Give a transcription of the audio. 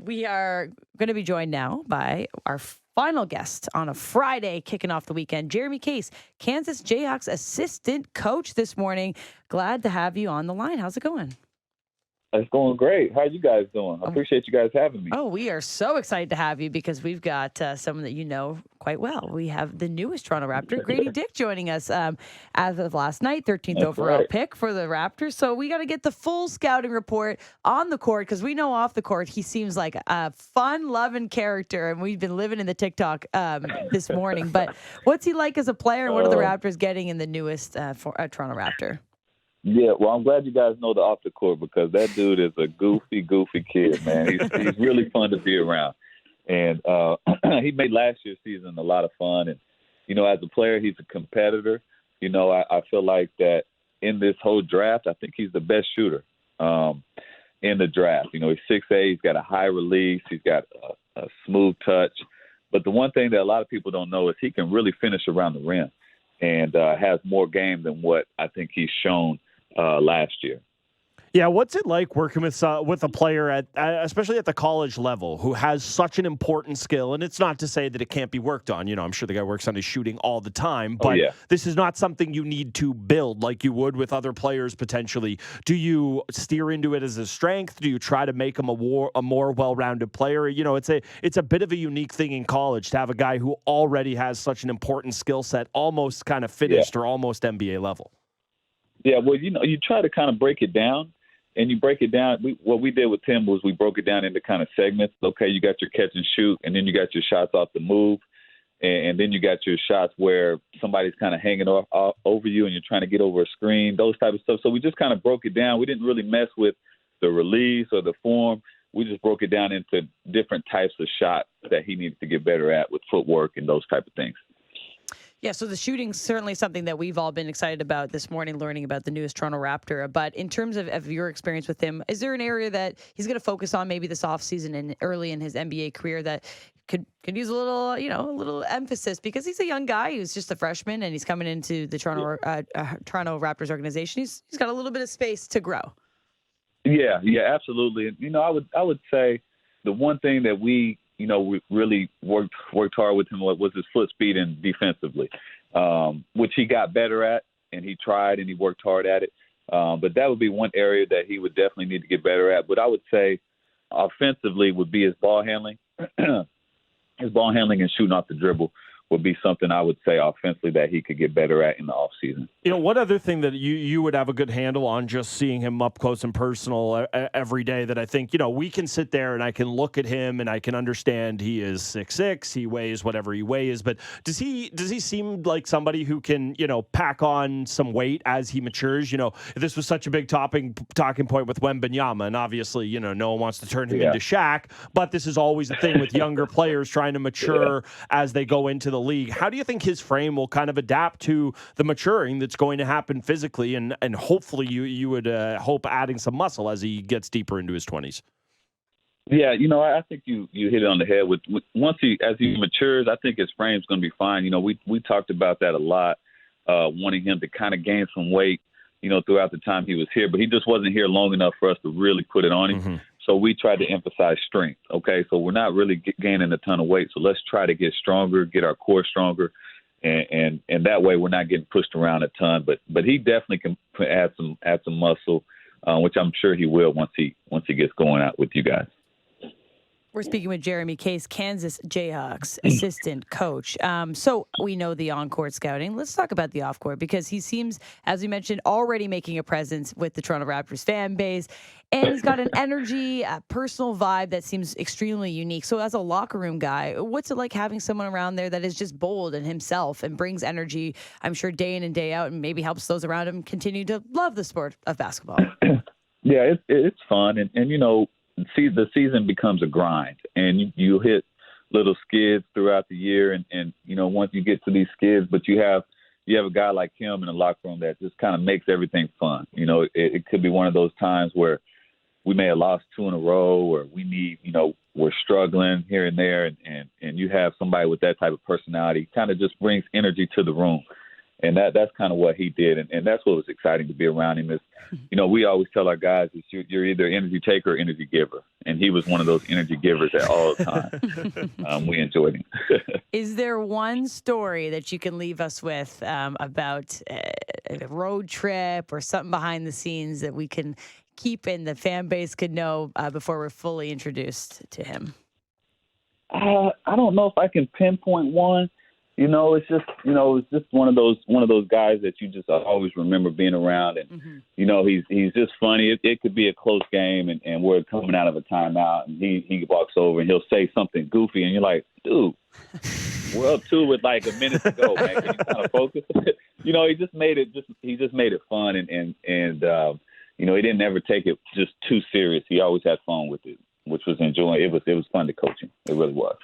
We are going to be joined now by our final guest on a Friday, kicking off the weekend, Jeremy Case, Kansas Jayhawks assistant coach this morning. Glad to have you on the line. How's it going? It's going great. How you guys doing? I appreciate you guys having me. Oh, we are so excited to have you because we've got someone that you know quite well. We have the newest Toronto Raptor, Grady Dick, joining us as of last night, 13th That's overall right. pick for the Raptors. So we got to get the full scouting report on the court because we know off the court he seems like a fun-loving character, and we've been living in the TikTok this morning. But what's he like as a player, and what are the Raptors getting in the newest Toronto Raptor? Yeah, well, I'm glad you guys know the off the court because that dude is a goofy kid, man. He's really fun to be around. And he made last year's season a lot of fun. And, you know, as a player, he's a competitor. You know, I feel like that in this whole draft, I think he's the best shooter in the draft. You know, he's 6'8", he's got a high release, he's got a smooth touch. But the one thing that a lot of people don't know is he can really finish around the rim and has more game than what I think he's shown last year. Yeah, what's it like working with a player at especially at the college level who has such an important skill? And it's not to say that it can't be worked on. You know, I'm sure the guy works on his shooting all the time, but this is not something you need to build like you would with other players potentially. Do you steer into it as a strength? Do you try to make him a more well-rounded player? You know, it's a bit of a unique thing in college to have a guy who already has such an important skill set, almost kind of finished or almost NBA level. Yeah, well, you know, you try to kind of break it down, and you break it down. What we did with Tim was we broke it down into kind of segments. Okay, you got your catch and shoot, and then you got your shots off the move, and then you got your shots where somebody's kind of hanging off over you and you're trying to get over a screen, those type of stuff. So we just kind of broke it down. We didn't really mess with the release or the form. We just broke it down into different types of shots that he needed to get better at with footwork and those type of things. Yeah, so the shooting's certainly something that we've all been excited about this morning, learning about the newest Toronto Raptor. But in terms of your experience with him, is there an area that he's going to focus on maybe this offseason and early in his NBA career that could use a little emphasis? Because he's a young guy who's just a freshman and he's coming into the Toronto Raptors organization. He's got a little bit of space to grow. Yeah, absolutely. And, you know, I would say the one thing that we really worked hard with him was his foot speed and defensively, which he got better at, and he tried and he worked hard at it. But that would be one area that he would definitely need to get better at. But I would say offensively would be his ball handling. His ball handling and shooting off the dribble would be something I would say offensively that he could get better at in the offseason. You know, what other thing that you would have a good handle on just seeing him up close and personal every day that I think, you know, we can sit there and I can look at him and I can understand he is 6'6", he weighs whatever he weighs, but does he seem like somebody who can, you know, pack on some weight as he matures? You know, this was such a big talking point with Wembanyama, and obviously, you know, no one wants to turn him into Shaq, but this is always the thing with younger players trying to mature as they go into the league. How do you think his frame will kind of adapt to the maturing that's going to happen physically, and hopefully you would hope adding some muscle as he gets deeper into his 20s? Yeah, you know, I think you hit it on the head with as he matures. I think his frame's going to be fine. You know, we talked about that a lot, wanting him to kind of gain some weight, you know, throughout the time he was here, but he just wasn't here long enough for us to really put it on him. Mm-hmm. So we tried to emphasize strength. Okay, so we're not really gaining a ton of weight. So let's try to get stronger, get our core stronger, and that way we're not getting pushed around a ton. But he definitely can add some muscle, which I'm sure he will once he gets going out with you guys. We're speaking with Jeremy Case, Kansas Jayhawks assistant coach. So we know the on-court scouting. Let's talk about the off-court because he seems, as we mentioned, already making a presence with the Toronto Raptors fan base. And he's got an energy, a personal vibe that seems extremely unique. So as a locker room guy, what's it like having someone around there that is just bold and himself and brings energy, I'm sure, day in and day out, and maybe helps those around him continue to love the sport of basketball? Yeah, it's fun. And you know, the season becomes a grind, and you hit little skids throughout the year, and you know, once you get to these skids, but you have a guy like him in the locker room that just kind of makes everything fun. You know, it could be one of those times where we may have lost 2 in a row, or we're struggling here and there, and you have somebody with that type of personality kind of just brings energy to the room. And that's kind of what he did. And that's what was exciting to be around him is, we always tell our guys is you're either energy taker or energy giver. And he was one of those energy givers at all time. We enjoyed him. Is there one story that you can leave us with about a road trip or something behind the scenes that we can keep and the fan base could know before we're fully introduced to him? I don't know if I can pinpoint one. It's just one of those guys that you just always remember being around, and he's just funny. It could be a close game, and we're coming out of a timeout, and he walks over and he'll say something goofy, and you're like, dude, we're up 2 with like a minute to go, man. Can you kind of focus? He just made it fun, and he didn't ever take it just too serious. He always had fun with it, which was enjoying. It was fun to coach him. It really was.